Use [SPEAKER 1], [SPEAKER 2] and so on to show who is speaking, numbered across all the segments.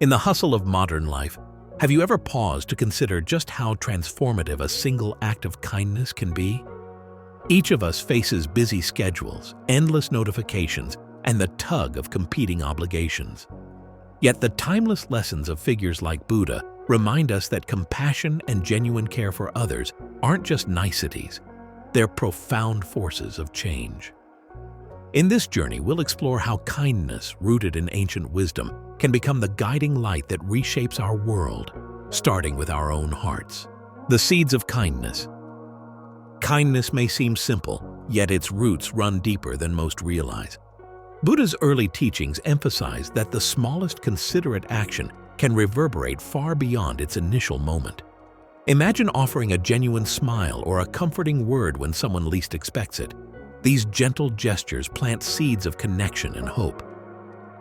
[SPEAKER 1] In the hustle of modern life, have you ever paused to consider just how transformative a single act of kindness can be? Each of us faces busy schedules, endless notifications, and the tug of competing obligations. Yet the timeless lessons of figures like Buddha remind us that compassion and genuine care for others aren't just niceties, they're profound forces of change. In this journey, we'll explore how kindness, rooted in ancient wisdom, can become the guiding light that reshapes our world, starting with our own hearts. The seeds of kindness. Kindness may seem simple, yet its roots run deeper than most realize. Buddha's early teachings emphasize that the smallest considerate action can reverberate far beyond its initial moment. Imagine offering a genuine smile or a comforting word when someone least expects it. These gentle gestures plant seeds of connection and hope.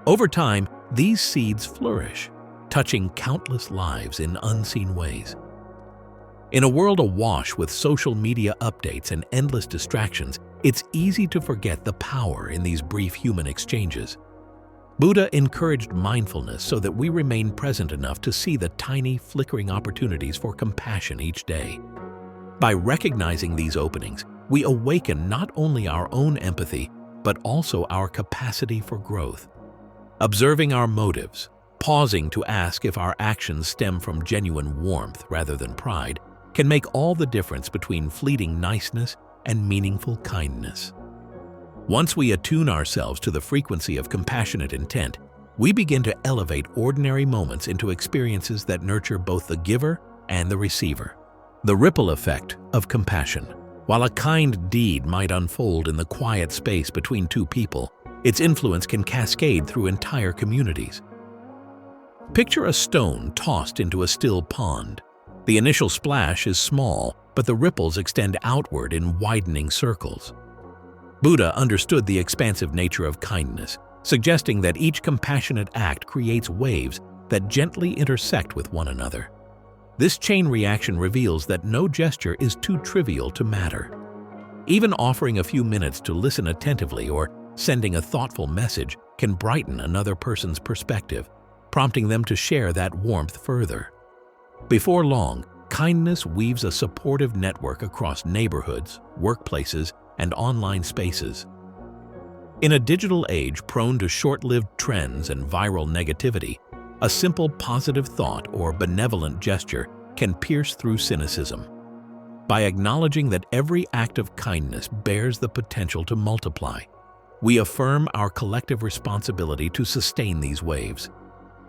[SPEAKER 1] Over time, these seeds flourish, touching countless lives in unseen ways. In a world awash with social media updates and endless distractions, it's easy to forget the power in these brief human exchanges. Buddha encouraged mindfulness so that we remain present enough to see the tiny, flickering opportunities for compassion each day. By recognizing these openings, we awaken not only our own empathy, but also our capacity for growth. Observing our motives, pausing to ask if our actions stem from genuine warmth rather than pride, can make all the difference between fleeting niceness and meaningful kindness. Once we attune ourselves to the frequency of compassionate intent, we begin to elevate ordinary moments into experiences that nurture both the giver and the receiver. The ripple effect of compassion. While a kind deed might unfold in the quiet space between two people, its influence can cascade through entire communities. Picture a stone tossed into a still pond. The initial splash is small, but the ripples extend outward in widening circles. Buddha understood the expansive nature of kindness, suggesting that each compassionate act creates waves that gently intersect with one another. This chain reaction reveals that no gesture is too trivial to matter. Even offering a few minutes to listen attentively or sending a thoughtful message can brighten another person's perspective, prompting them to share that warmth further. Before long, kindness weaves a supportive network across neighborhoods, workplaces, and online spaces. In a digital age prone to short-lived trends and viral negativity, a simple positive thought or benevolent gesture can pierce through cynicism. By acknowledging that every act of kindness bears the potential to multiply, we affirm our collective responsibility to sustain these waves.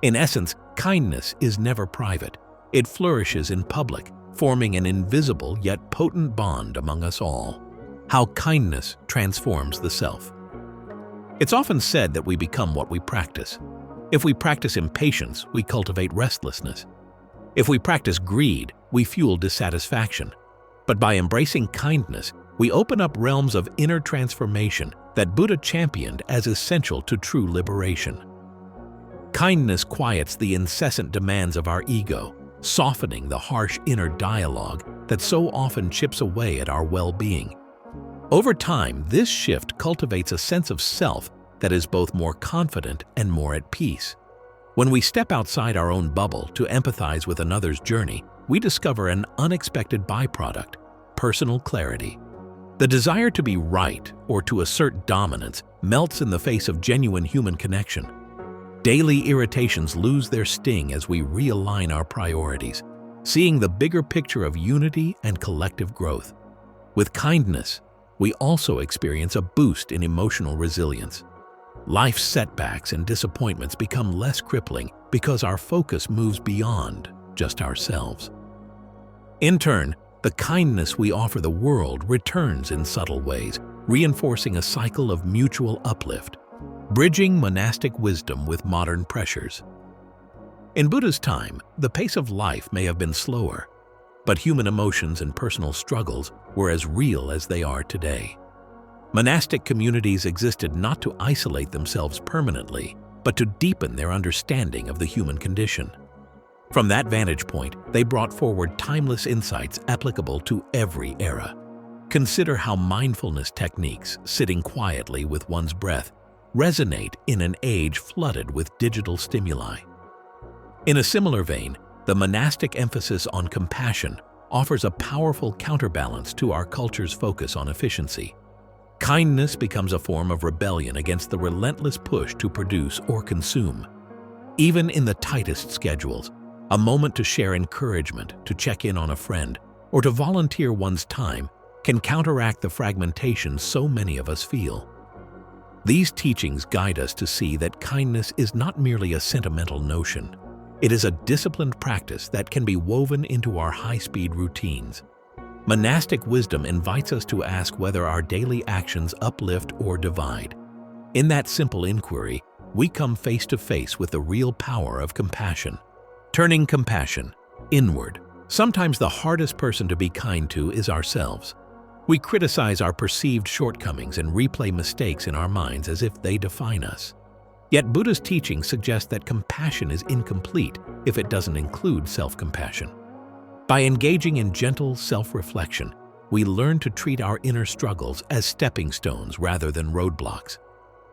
[SPEAKER 1] In essence, kindness is never private. It flourishes in public, forming an invisible yet potent bond among us all. How kindness transforms the self. It's often said that we become what we practice. If we practice impatience, we cultivate restlessness. If we practice greed, we fuel dissatisfaction. But by embracing kindness, we open up realms of inner transformation that Buddha championed as essential to true liberation. Kindness quiets the incessant demands of our ego, softening the harsh inner dialogue that so often chips away at our well-being. Over time, this shift cultivates a sense of self that is both more confident and more at peace. When we step outside our own bubble to empathize with another's journey, we discover an unexpected byproduct: personal clarity. The desire to be right or to assert dominance melts in the face of genuine human connection. Daily irritations lose their sting as we realign our priorities, seeing the bigger picture of unity and collective growth. With kindness, we also experience a boost in emotional resilience. Life's setbacks and disappointments become less crippling because our focus moves beyond just ourselves. In turn, the kindness we offer the world returns in subtle ways, reinforcing a cycle of mutual uplift, bridging monastic wisdom with modern pressures. In Buddha's time, the pace of life may have been slower, but human emotions and personal struggles were as real as they are today. Monastic communities existed not to isolate themselves permanently, but to deepen their understanding of the human condition. From that vantage point, they brought forward timeless insights applicable to every era. Consider how mindfulness techniques, sitting quietly with one's breath, resonate in an age flooded with digital stimuli. In a similar vein, the monastic emphasis on compassion offers a powerful counterbalance to our culture's focus on efficiency. Kindness becomes a form of rebellion against the relentless push to produce or consume. Even in the tightest schedules, a moment to share encouragement, to check in on a friend, or to volunteer one's time can counteract the fragmentation so many of us feel. These teachings guide us to see that kindness is not merely a sentimental notion. It is a disciplined practice that can be woven into our high-speed routines. Monastic wisdom invites us to ask whether our daily actions uplift or divide. In that simple inquiry, we come face to face with the real power of compassion. Turning compassion inward. Sometimes the hardest person to be kind to is ourselves. We criticize our perceived shortcomings and replay mistakes in our minds as if they define us. Yet Buddha's teaching suggests that compassion is incomplete if it doesn't include self-compassion. By engaging in gentle self-reflection, we learn to treat our inner struggles as stepping stones rather than roadblocks.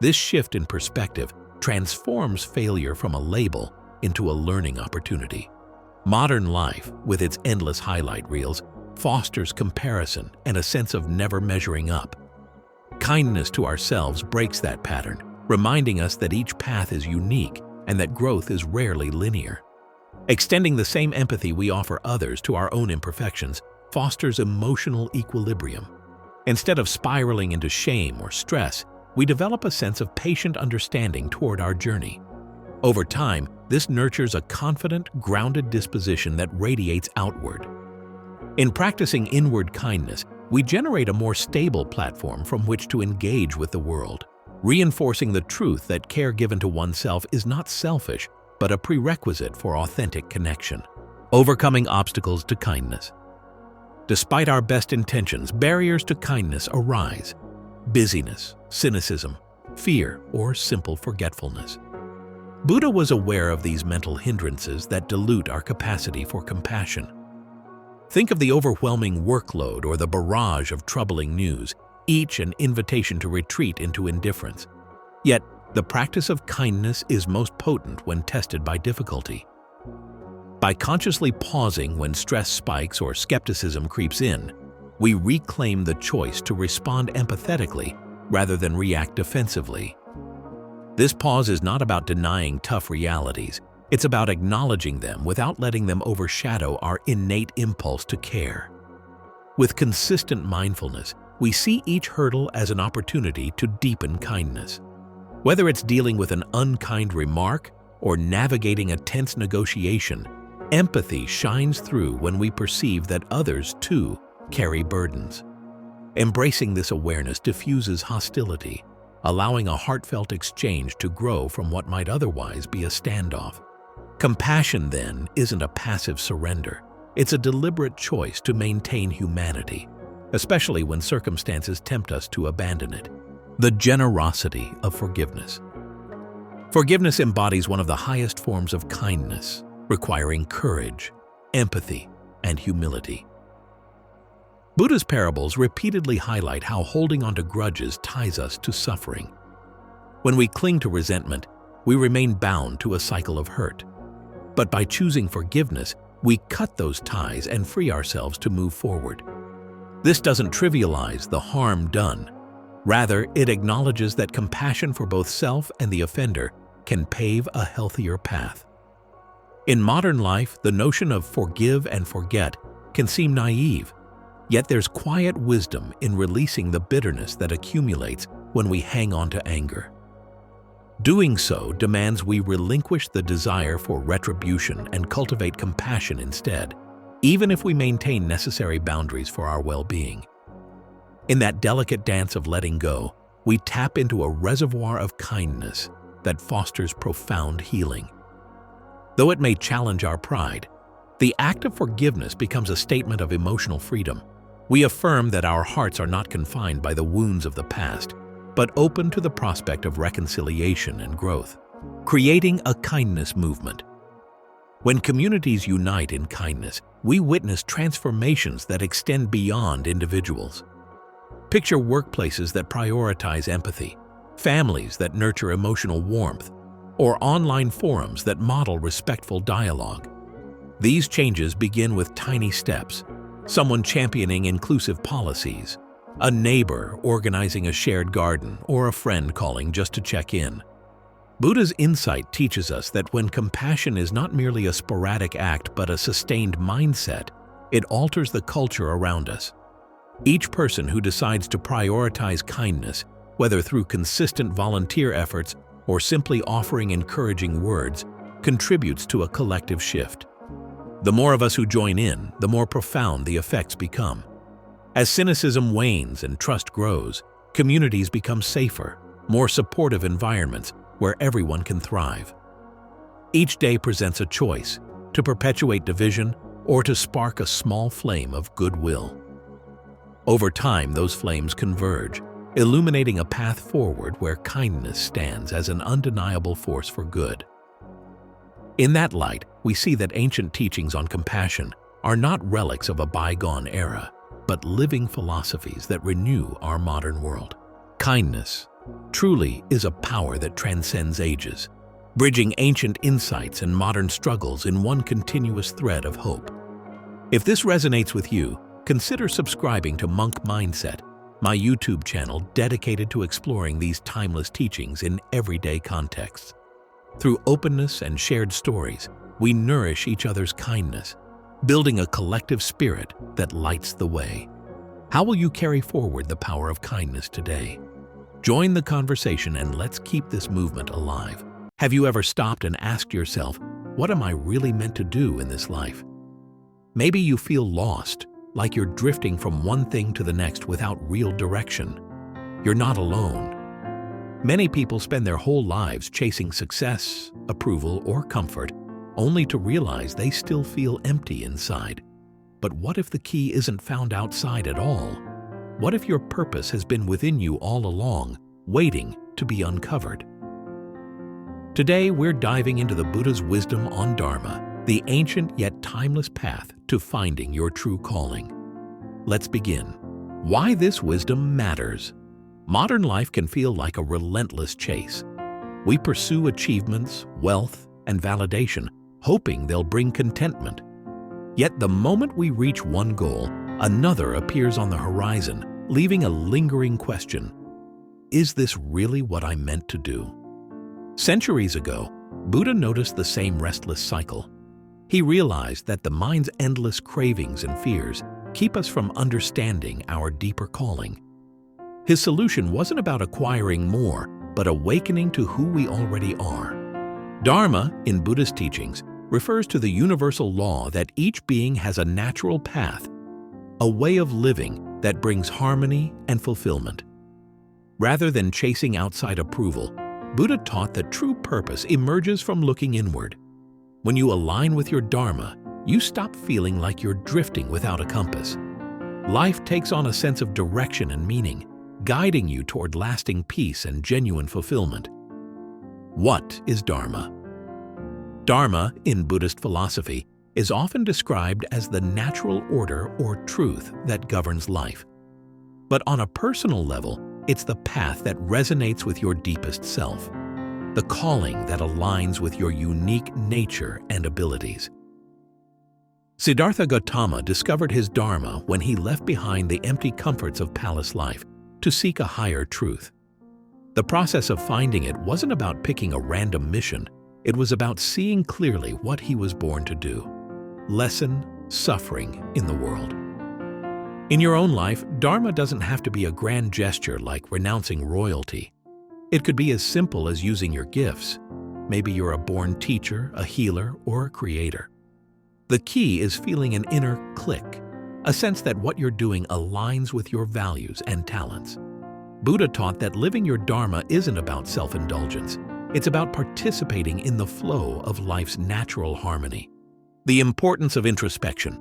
[SPEAKER 1] This shift in perspective transforms failure from a label into a learning opportunity. Modern life, with its endless highlight reels, fosters comparison and a sense of never measuring up. Kindness to ourselves breaks that pattern, reminding us that each path is unique and that growth is rarely linear. Extending the same empathy we offer others to our own imperfections fosters emotional equilibrium. Instead of spiraling into shame or stress, we develop a sense of patient understanding toward our journey. Over time, this nurtures a confident, grounded disposition that radiates outward. In practicing inward kindness, we generate a more stable platform from which to engage with the world, reinforcing the truth that care given to oneself is not selfish, but a prerequisite for authentic connection. Overcoming obstacles to kindness. Despite our best intentions, barriers to kindness arise. Busyness, cynicism, fear, or simple forgetfulness. Buddha was aware of these mental hindrances that dilute our capacity for compassion. Think of the overwhelming workload or the barrage of troubling news, each an invitation to retreat into indifference. Yet, the practice of kindness is most potent when tested by difficulty. By consciously pausing when stress spikes or skepticism creeps in, we reclaim the choice to respond empathetically rather than react defensively. This pause is not about denying tough realities. It's about acknowledging them without letting them overshadow our innate impulse to care. With consistent mindfulness, we see each hurdle as an opportunity to deepen kindness. Whether it's dealing with an unkind remark or navigating a tense negotiation, empathy shines through when we perceive that others, too, carry burdens. Embracing this awareness diffuses hostility, allowing a heartfelt exchange to grow from what might otherwise be a standoff. Compassion, then, isn't a passive surrender. It's a deliberate choice to maintain humanity, especially when circumstances tempt us to abandon it. The generosity of forgiveness. Forgiveness embodies one of the highest forms of kindness, requiring courage, empathy, and humility. Buddha's parables repeatedly highlight how holding onto grudges ties us to suffering. When we cling to resentment, we remain bound to a cycle of hurt. But by choosing forgiveness, we cut those ties and free ourselves to move forward. This doesn't trivialize the harm done. Rather, it acknowledges that compassion for both self and the offender can pave a healthier path. In modern life, the notion of forgive and forget can seem naive, yet there's quiet wisdom in releasing the bitterness that accumulates when we hang on to anger. Doing so demands we relinquish the desire for retribution and cultivate compassion instead, even if we maintain necessary boundaries for our well-being. In that delicate dance of letting go, we tap into a reservoir of kindness that fosters profound healing. Though it may challenge our pride, the act of forgiveness becomes a statement of emotional freedom. We affirm that our hearts are not confined by the wounds of the past, but open to the prospect of reconciliation and growth, creating a kindness movement. When communities unite in kindness, we witness transformations that extend beyond individuals. Picture workplaces that prioritize empathy, families that nurture emotional warmth, or online forums that model respectful dialogue. These changes begin with tiny steps: someone championing inclusive policies, a neighbor organizing a shared garden, or a friend calling just to check in. Buddha's insight teaches us that when compassion is not merely a sporadic act but a sustained mindset, it alters the culture around us. Each person who decides to prioritize kindness, whether through consistent volunteer efforts or simply offering encouraging words, contributes to a collective shift. The more of us who join in, the more profound the effects become. As cynicism wanes and trust grows, communities become safer, more supportive environments where everyone can thrive. Each day presents a choice: to perpetuate division or to spark a small flame of goodwill. Over time, those flames converge, illuminating a path forward where kindness stands as an undeniable force for good. In that light, we see that ancient teachings on compassion are not relics of a bygone era, but living philosophies that renew our modern world. Kindness truly is a power that transcends ages, bridging ancient insights and modern struggles in one continuous thread of hope. If this resonates with you, consider subscribing to Monk Mindset, my YouTube channel dedicated to exploring these timeless teachings in everyday contexts. Through openness and shared stories, we nourish each other's kindness, building a collective spirit that lights the way. How will you carry forward the power of kindness today? Join the conversation and let's keep this movement alive. Have you ever stopped and asked yourself, what am I really meant to do in this life? Maybe you feel lost, like you're drifting from one thing to the next without real direction. You're not alone. Many people spend their whole lives chasing success, approval, or comfort, only to realize they still feel empty inside. But what if the key isn't found outside at all? What if your purpose has been within you all along, waiting to be uncovered? Today, we're diving into the Buddha's wisdom on Dharma, the ancient yet timeless path to finding your true calling. Let's begin. Why this wisdom matters. Modern life can feel like a relentless chase. We pursue achievements, wealth, and validation, hoping they'll bring contentment. Yet the moment we reach one goal, another appears on the horizon, leaving a lingering question: is this really what I meant to do? Centuries ago, Buddha noticed the same restless cycle. He realized that the mind's endless cravings and fears keep us from understanding our deeper calling. His solution wasn't about acquiring more, but awakening to who we already are. Dharma, in Buddhist teachings, refers to the universal law that each being has a natural path, a way of living that brings harmony and fulfillment. Rather than chasing outside approval, Buddha taught that true purpose emerges from looking inward. When you align with your Dharma, you stop feeling like you're drifting without a compass. Life takes on a sense of direction and meaning, guiding you toward lasting peace and genuine fulfillment. What is Dharma? Dharma, in Buddhist philosophy, is often described as the natural order or truth that governs life. But on a personal level, it's the path that resonates with your deepest self, the calling that aligns with your unique nature and abilities. Siddhartha Gautama discovered his Dharma when he left behind the empty comforts of palace life to seek a higher truth. The process of finding it wasn't about picking a random mission, it was about seeing clearly what he was born to do: lessen suffering in the world. In your own life, Dharma doesn't have to be a grand gesture like renouncing royalty. It could be as simple as using your gifts. Maybe you're a born teacher, a healer, or a creator. The key is feeling an inner click, a sense that what you're doing aligns with your values and talents. Buddha taught that living your Dharma isn't about self-indulgence. It's about participating in the flow of life's natural harmony. The importance of introspection.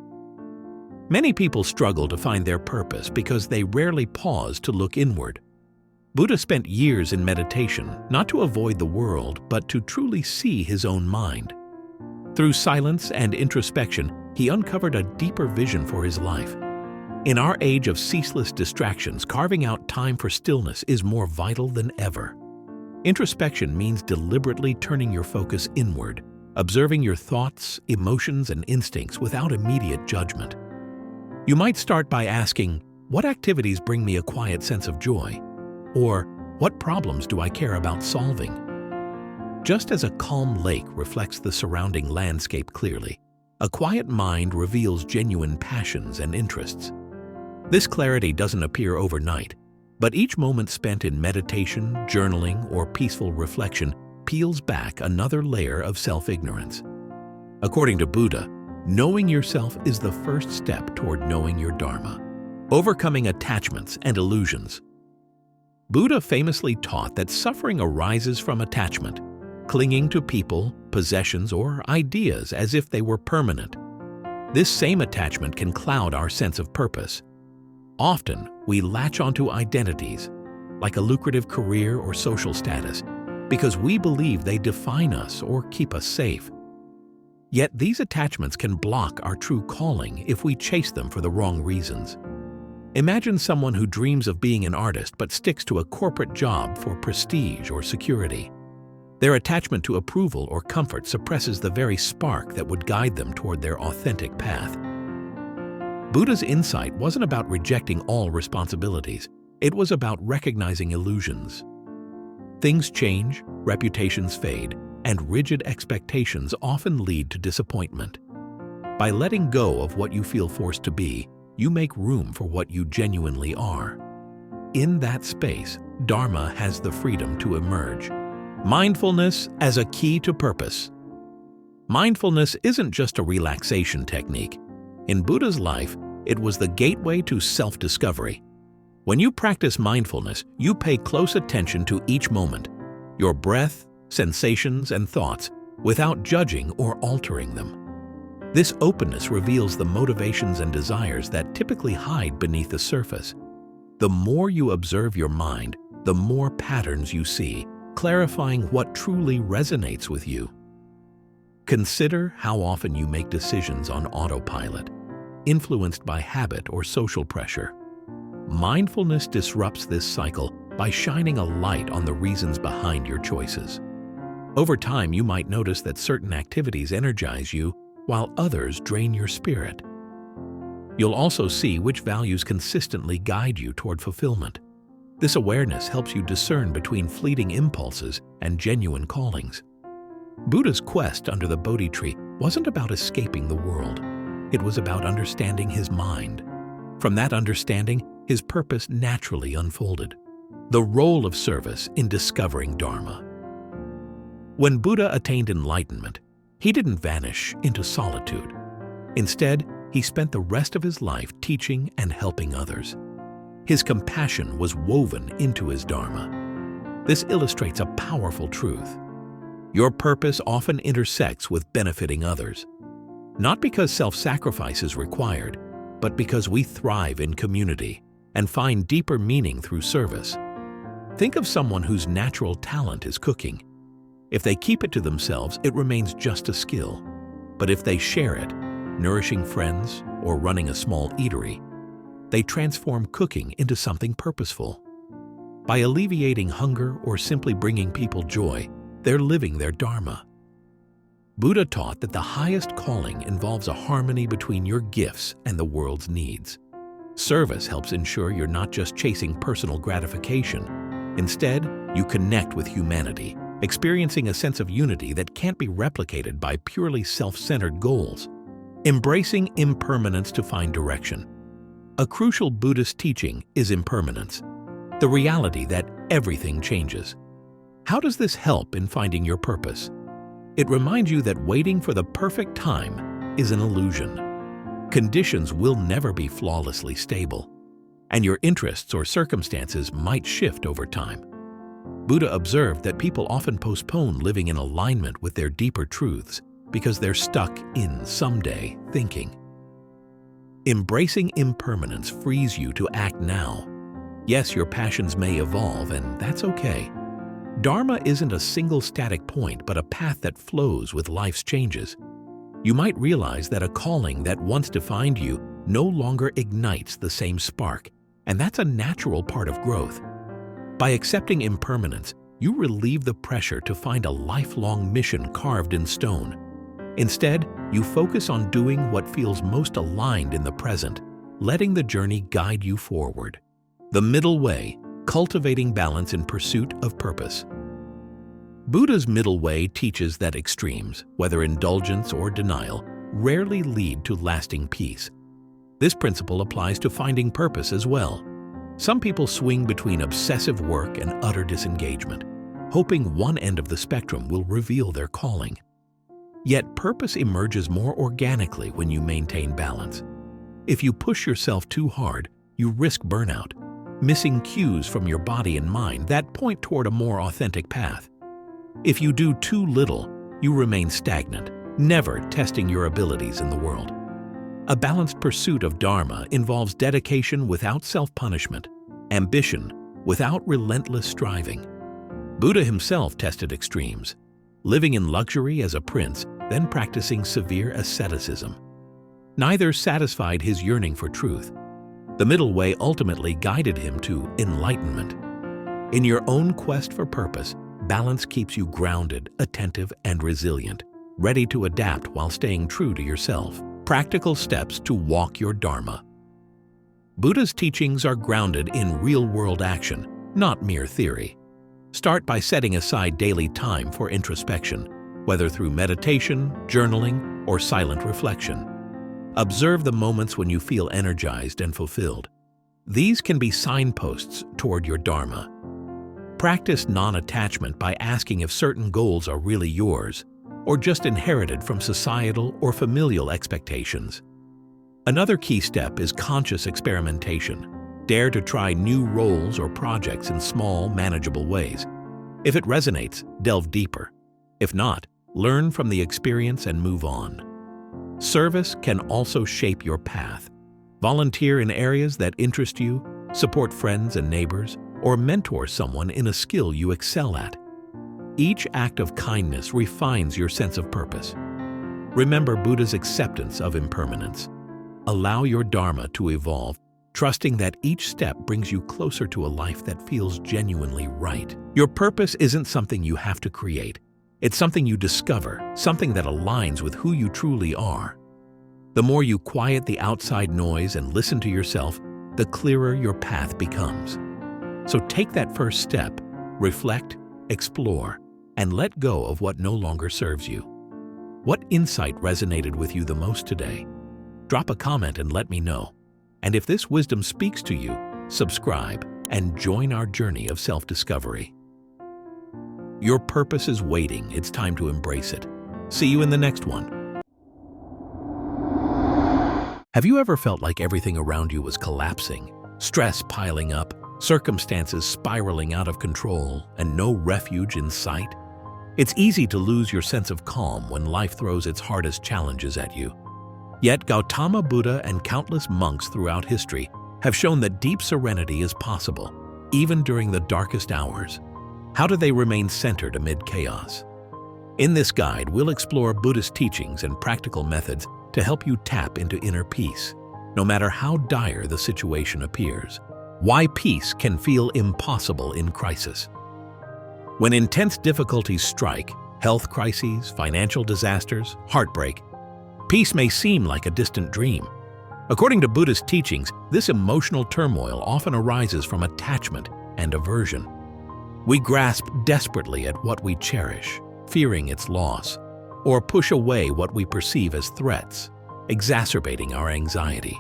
[SPEAKER 1] Many people struggle to find their purpose because they rarely pause to look inward. Buddha spent years in meditation, not to avoid the world, but to truly see his own mind. Through silence and introspection, he uncovered a deeper vision for his life. In our age of ceaseless distractions, carving out time for stillness is more vital than ever. Introspection means deliberately turning your focus inward, observing your thoughts, emotions, and instincts without immediate judgment. You might start by asking, what activities bring me a quiet sense of joy? Or, what problems do I care about solving? Just as a calm lake reflects the surrounding landscape clearly, a quiet mind reveals genuine passions and interests. This clarity doesn't appear overnight, but each moment spent in meditation, journaling, or peaceful reflection peels back another layer of self-ignorance. According to Buddha, knowing yourself is the first step toward knowing your Dharma, overcoming attachments and illusions. Buddha famously taught that suffering arises from attachment, clinging to people, possessions, or ideas as if they were permanent. This same attachment can cloud our sense of purpose. Often, we latch onto identities, like a lucrative career or social status, because we believe they define us or keep us safe. Yet these attachments can block our true calling if we chase them for the wrong reasons. Imagine someone who dreams of being an artist but sticks to a corporate job for prestige or security. Their attachment to approval or comfort suppresses the very spark that would guide them toward their authentic path. Buddha's insight wasn't about rejecting all responsibilities. It was about recognizing illusions. Things change, reputations fade, and rigid expectations often lead to disappointment. By letting go of what you feel forced to be, you make room for what you genuinely are. In that space, Dharma has the freedom to emerge. Mindfulness as a key to purpose. Mindfulness isn't just a relaxation technique. In Buddha's life, it was the gateway to self-discovery. When you practice mindfulness, you pay close attention to each moment, your breath, sensations, and thoughts, without judging or altering them. This openness reveals the motivations and desires that typically hide beneath the surface. The more you observe your mind, the more patterns you see, clarifying what truly resonates with you. Consider how often you make decisions on autopilot, influenced by habit or social pressure. Mindfulness disrupts this cycle by shining a light on the reasons behind your choices. Over time, you might notice that certain activities energize you while others drain your spirit. You'll also see which values consistently guide you toward fulfillment. This awareness helps you discern between fleeting impulses and genuine callings. Buddha's quest under the Bodhi tree wasn't about escaping the world. It was about understanding his mind. From that understanding, his purpose naturally unfolded. The role of service in discovering Dharma. When Buddha attained enlightenment, he didn't vanish into solitude. Instead, he spent the rest of his life teaching and helping others. His compassion was woven into his Dharma. This illustrates a powerful truth. Your purpose often intersects with benefiting others. Not because self-sacrifice is required, but because we thrive in community and find deeper meaning through service. Think of someone whose natural talent is cooking. If they keep it to themselves, it remains just a skill. But if they share it, nourishing friends or running a small eatery, they transform cooking into something purposeful. By alleviating hunger or simply bringing people joy, they're living their Dharma. Buddha taught that the highest calling involves a harmony between your gifts and the world's needs. Service helps ensure you're not just chasing personal gratification. Instead, you connect with humanity, experiencing a sense of unity that can't be replicated by purely self-centered goals. Embracing impermanence to find direction. A crucial Buddhist teaching is impermanence, the reality that everything changes. How does this help in finding your purpose? It reminds you that waiting for the perfect time is an illusion. Conditions will never be flawlessly stable, and your interests or circumstances might shift over time. Buddha observed that people often postpone living in alignment with their deeper truths because they're stuck in someday thinking. Embracing impermanence frees you to act now. Yes, your passions may evolve, and that's okay. Dharma isn't a single static point, but a path that flows with life's changes. You might realize that a calling that once defined you no longer ignites the same spark, and that's a natural part of growth. By accepting impermanence, you relieve the pressure to find a lifelong mission carved in stone. Instead, you focus on doing what feels most aligned in the present, letting the journey guide you forward. The middle way, cultivating balance in pursuit of purpose. Buddha's middle way teaches that extremes, whether indulgence or denial, rarely lead to lasting peace. This principle applies to finding purpose as well. Some people swing between obsessive work and utter disengagement, hoping one end of the spectrum will reveal their calling. Yet purpose emerges more organically when you maintain balance. If you push yourself too hard, you risk burnout, missing cues from your body and mind that point toward a more authentic path. If you do too little, you remain stagnant, never testing your abilities in the world. A balanced pursuit of Dharma involves dedication without self-punishment, ambition without relentless striving. Buddha himself tested extremes, living in luxury as a prince, then practicing severe asceticism. Neither satisfied his yearning for truth. The middle way ultimately guided him to enlightenment. In your own quest for purpose, balance keeps you grounded, attentive, and resilient, ready to adapt while staying true to yourself. Practical steps to walk your Dharma. Buddha's teachings are grounded in real-world action, not mere theory. Start by setting aside daily time for introspection, whether through meditation, journaling, or silent reflection. Observe the moments when you feel energized and fulfilled. These can be signposts toward your Dharma. Practice non-attachment by asking if certain goals are really yours, or just inherited from societal or familial expectations. Another key step is conscious experimentation. Dare to try new roles or projects in small, manageable ways. If it resonates, delve deeper. If not, learn from the experience and move on. Service can also shape your path. Volunteer in areas that interest you, support friends and neighbors, or mentor someone in a skill you excel at. Each act of kindness refines your sense of purpose. Remember Buddha's acceptance of impermanence. Allow your Dharma to evolve, trusting that each step brings you closer to a life that feels genuinely right. Your purpose isn't something you have to create. It's something you discover, something that aligns with who you truly are. The more you quiet the outside noise and listen to yourself, the clearer your path becomes. So take that first step, reflect, explore, and let go of what no longer serves you. What insight resonated with you the most today? Drop a comment and let me know. And if this wisdom speaks to you, subscribe and join our journey of self-discovery. Your purpose is waiting. It's time to embrace it. See you in the next one. Have you ever felt like everything around you was collapsing? Stress piling up, circumstances spiraling out of control, and no refuge in sight? It's easy to lose your sense of calm when life throws its hardest challenges at you. Yet Gautama Buddha and countless monks throughout history have shown that deep serenity is possible, even during the darkest hours. How do they remain centered amid chaos? In this guide, we'll explore Buddhist teachings and practical methods to help you tap into inner peace, no matter how dire the situation appears. Why peace can feel impossible in crisis. When intense difficulties strike, health crises, financial disasters, heartbreak, peace may seem like a distant dream. According to Buddhist teachings, this emotional turmoil often arises from attachment and aversion. We grasp desperately at what we cherish, fearing its loss, or push away what we perceive as threats, exacerbating our anxiety.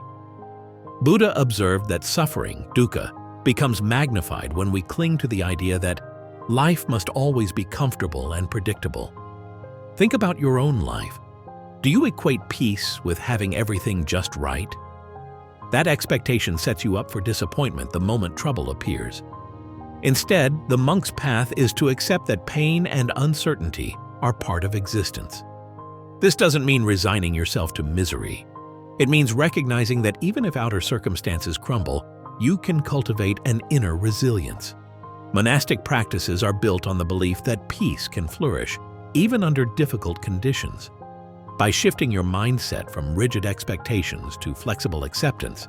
[SPEAKER 1] Buddha observed that suffering, dukkha, becomes magnified when we cling to the idea that life must always be comfortable and predictable. Think about your own life. Do you equate peace with having everything just right? That expectation sets you up for disappointment the moment trouble appears. Instead, the monk's path is to accept that pain and uncertainty are part of existence. This doesn't mean resigning yourself to misery. It means recognizing that even if outer circumstances crumble, you can cultivate an inner resilience. Monastic practices are built on the belief that peace can flourish, even under difficult conditions. By shifting your mindset from rigid expectations to flexible acceptance,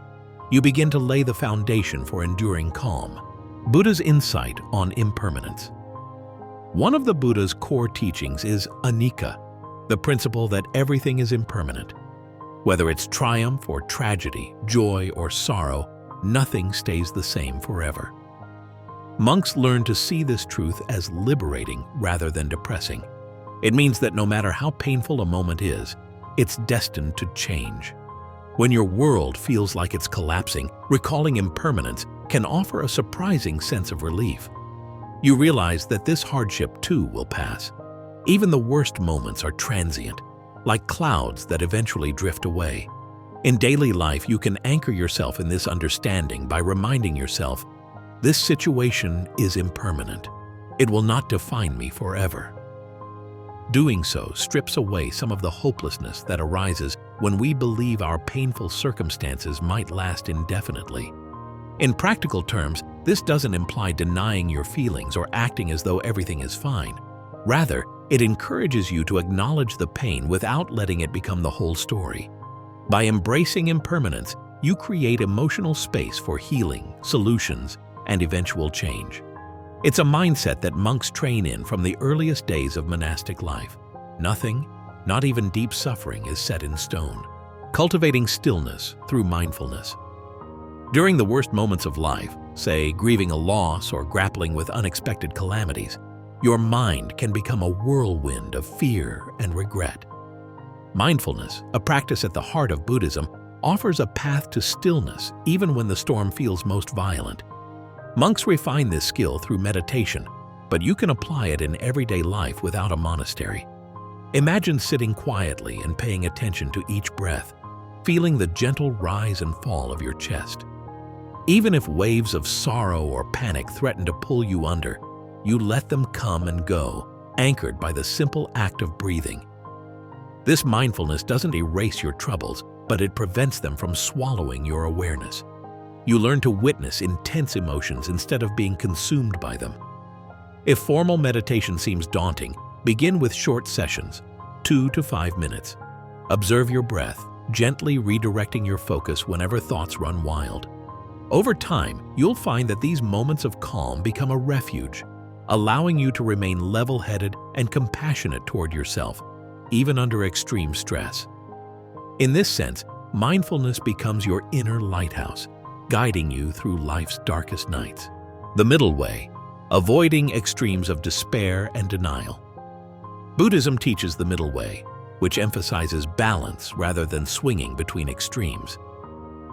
[SPEAKER 1] you begin to lay the foundation for enduring calm. Buddha's insight on impermanence. One of the Buddha's core teachings is anicca, the principle that everything is impermanent. Whether it's triumph or tragedy, joy or sorrow, nothing stays the same forever. Monks learn to see this truth as liberating rather than depressing. It means that no matter how painful a moment is, it's destined to change. When your world feels like it's collapsing, recalling impermanence can offer a surprising sense of relief. You realize that this hardship too will pass. Even the worst moments are transient, like clouds that eventually drift away. In daily life, you can anchor yourself in this understanding by reminding yourself, this situation is impermanent. It will not define me forever. Doing so strips away some of the hopelessness that arises when we believe our painful circumstances might last indefinitely. In practical terms, this doesn't imply denying your feelings or acting as though everything is fine. Rather, it encourages you to acknowledge the pain without letting it become the whole story. By embracing impermanence, you create emotional space for healing, solutions, and eventual change. It's a mindset that monks train in from the earliest days of monastic life. Nothing, not even deep suffering, is set in stone. Cultivating stillness through mindfulness. During the worst moments of life, say grieving a loss or grappling with unexpected calamities, your mind can become a whirlwind of fear and regret. Mindfulness, a practice at the heart of Buddhism, offers a path to stillness even when the storm feels most violent. Monks refine this skill through meditation, but you can apply it in everyday life without a monastery. Imagine sitting quietly and paying attention to each breath, feeling the gentle rise and fall of your chest. Even if waves of sorrow or panic threaten to pull you under, you let them come and go, anchored by the simple act of breathing. This mindfulness doesn't erase your troubles, but it prevents them from swallowing your awareness. You learn to witness intense emotions instead of being consumed by them. If formal meditation seems daunting, begin with short sessions, 2 to 5 minutes. Observe your breath, gently redirecting your focus whenever thoughts run wild. Over time, you'll find that these moments of calm become a refuge, allowing you to remain level-headed and compassionate toward yourself, even under extreme stress. In this sense, mindfulness becomes your inner lighthouse, guiding you through life's darkest nights. The middle way, avoiding extremes of despair and denial. Buddhism teaches the middle way, which emphasizes balance rather than swinging between extremes.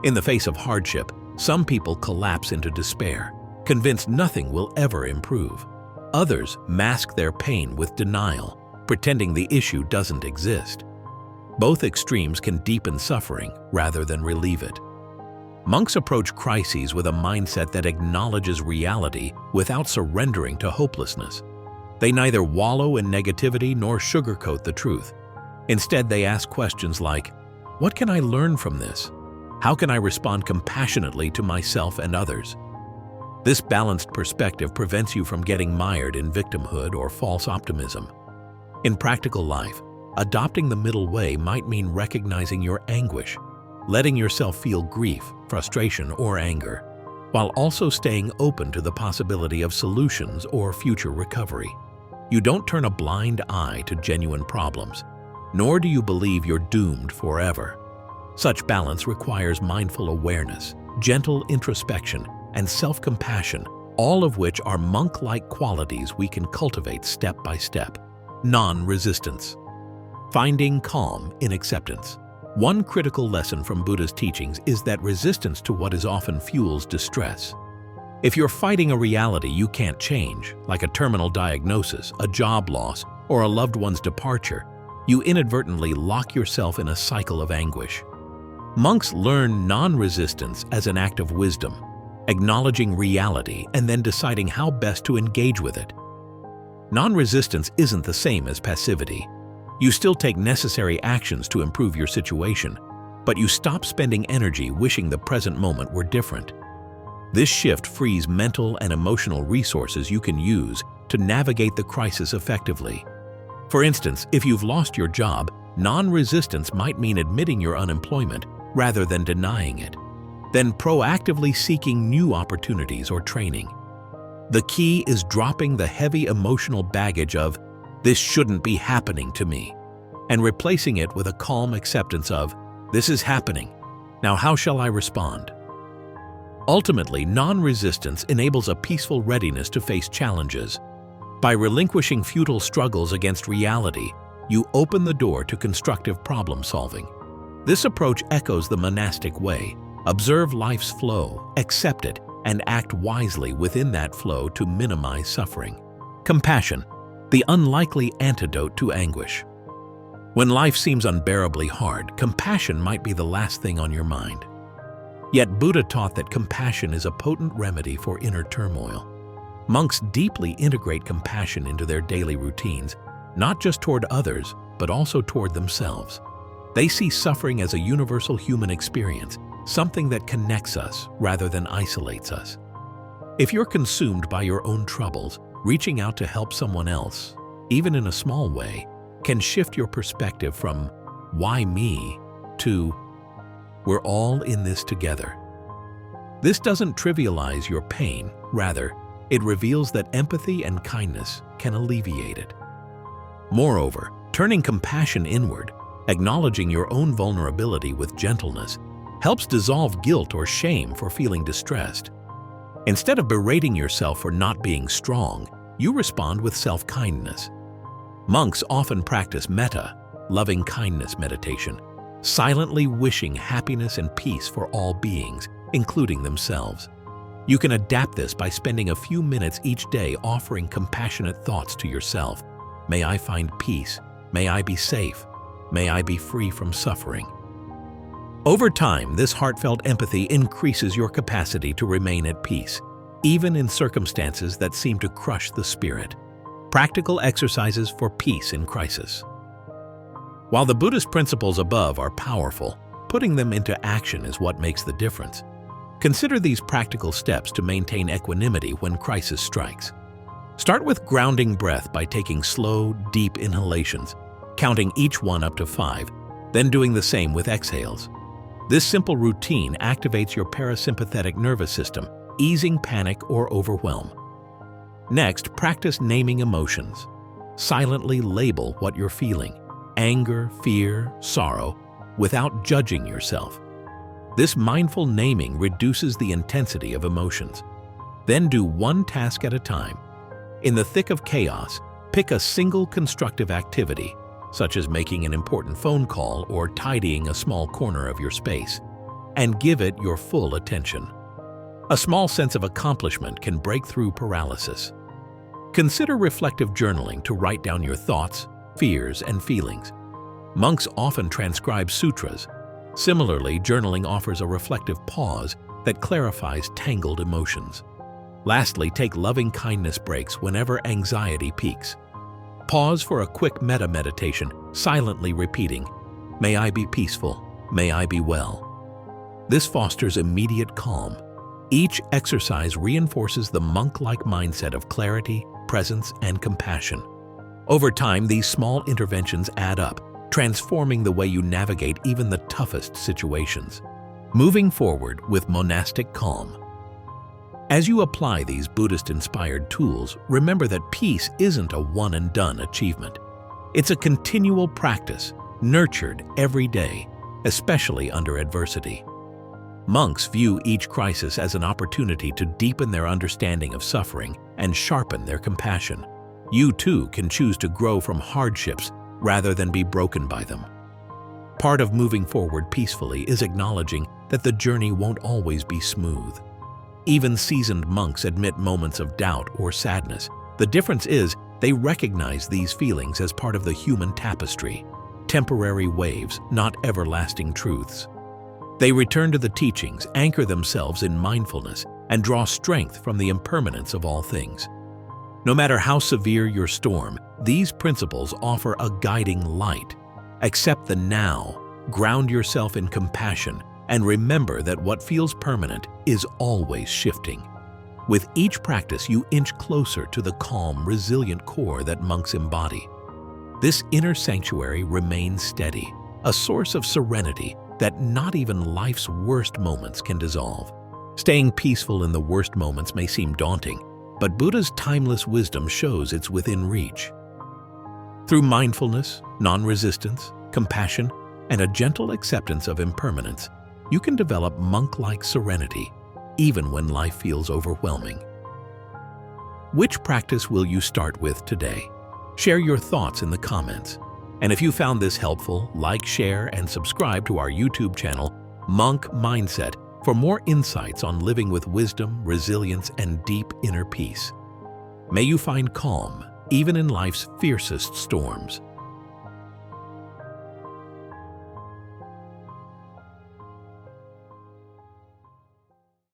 [SPEAKER 1] In the face of hardship, some people collapse into despair, convinced nothing will ever improve. Others mask their pain with denial, pretending the issue doesn't exist. Both extremes can deepen suffering rather than relieve it. Monks approach crises with a mindset that acknowledges reality without surrendering to hopelessness. They neither wallow in negativity nor sugarcoat the truth. Instead, they ask questions like, what can I learn from this? How can I respond compassionately to myself and others? This balanced perspective prevents you from getting mired in victimhood or false optimism. In practical life, adopting the middle way might mean recognizing your anguish, letting yourself feel grief, frustration, or anger, while also staying open to the possibility of solutions or future recovery. You don't turn a blind eye to genuine problems, nor do you believe you're doomed forever. Such balance requires mindful awareness, gentle introspection, and self-compassion, all of which are monk-like qualities we can cultivate step by step. Non-resistance. Finding calm in acceptance. One critical lesson from Buddha's teachings is that resistance to what is often fuels distress. If you're fighting a reality you can't change, like a terminal diagnosis, a job loss, or a loved one's departure, you inadvertently lock yourself in a cycle of anguish. Monks learn non-resistance as an act of wisdom, acknowledging reality and then deciding how best to engage with it. Non-resistance isn't the same as passivity. You still take necessary actions to improve your situation, but you stop spending energy wishing the present moment were different. This shift frees mental and emotional resources you can use to navigate the crisis effectively. For instance, if you've lost your job, non-resistance might mean admitting your unemployment rather than denying it, then proactively seeking new opportunities or training. The key is dropping the heavy emotional baggage of, "This shouldn't be happening to me," and replacing it with a calm acceptance of, "This is happening. Now how shall I respond?" Ultimately, non-resistance enables a peaceful readiness to face challenges. By relinquishing futile struggles against reality, you open the door to constructive problem-solving. This approach echoes the monastic way: observe life's flow, accept it, and act wisely within that flow to minimize suffering. Compassion, the unlikely antidote to anguish. When life seems unbearably hard, compassion might be the last thing on your mind. Yet Buddha taught that compassion is a potent remedy for inner turmoil. Monks deeply integrate compassion into their daily routines, not just toward others, but also toward themselves. They see suffering as a universal human experience, something that connects us rather than isolates us. If you're consumed by your own troubles, reaching out to help someone else, even in a small way, can shift your perspective from "why me" to "we're all in this together." This doesn't trivialize your pain, rather, it reveals that empathy and kindness can alleviate it. Moreover, turning compassion inward, acknowledging your own vulnerability with gentleness, helps dissolve guilt or shame for feeling distressed. Instead of berating yourself for not being strong, you respond with self-kindness. Monks often practice metta, loving-kindness meditation, silently wishing happiness and peace for all beings, including themselves. You can adapt this by spending a few minutes each day offering compassionate thoughts to yourself. May I find peace. May I be safe. May I be free from suffering. Over time, this heartfelt empathy increases your capacity to remain at peace, even in circumstances that seem to crush the spirit. Practical exercises for peace in crisis. While the Buddhist principles above are powerful, putting them into action is what makes the difference. Consider these practical steps to maintain equanimity when crisis strikes. Start with grounding breath by taking slow, deep inhalations, counting each one up to 5, then doing the same with exhales. This simple routine activates your parasympathetic nervous system, easing panic or overwhelm. Next, practice naming emotions. Silently label what you're feeling: anger, fear, sorrow, without judging yourself. This mindful naming reduces the intensity of emotions. Then do one task at a time. In the thick of chaos, pick a single constructive activity, such as making an important phone call or tidying a small corner of your space, and give it your full attention. A small sense of accomplishment can break through paralysis. Consider reflective journaling to write down your thoughts, fears, and feelings. Monks often transcribe sutras. Similarly, journaling offers a reflective pause that clarifies tangled emotions. Lastly, take loving-kindness breaks whenever anxiety peaks. Pause for a quick metta meditation, silently repeating, "May I be peaceful, may I be well." This fosters immediate calm. Each exercise reinforces the monk-like mindset of clarity, presence, and compassion. Over time, these small interventions add up, transforming the way you navigate even the toughest situations. Moving forward with monastic calm. As you apply these Buddhist-inspired tools, remember that peace isn't a one-and-done achievement. It's a continual practice, nurtured every day, especially under adversity. Monks view each crisis as an opportunity to deepen their understanding of suffering and sharpen their compassion. You too can choose to grow from hardships rather than be broken by them. Part of moving forward peacefully is acknowledging that the journey won't always be smooth. Even seasoned monks admit moments of doubt or sadness. The difference is they recognize these feelings as part of the human tapestry, temporary waves, not everlasting truths. They return to the teachings, anchor themselves in mindfulness, and draw strength from the impermanence of all things. No matter how severe your storm, these principles offer a guiding light. Accept the now, ground yourself in compassion, and remember that what feels permanent is always shifting. With each practice, you inch closer to the calm, resilient core that monks embody. This inner sanctuary remains steady, a source of serenity that not even life's worst moments can dissolve. Staying peaceful in the worst moments may seem daunting, but Buddha's timeless wisdom shows it's within reach. Through mindfulness, non-resistance, compassion, and a gentle acceptance of impermanence, you can develop monk-like serenity, even when life feels overwhelming. Which practice will you start with today? Share your thoughts in the comments. And if you found this helpful, like, share, and subscribe to our YouTube channel, Monk Mindset, for more insights on living with wisdom, resilience, and deep inner peace. May you find calm, even in life's fiercest storms.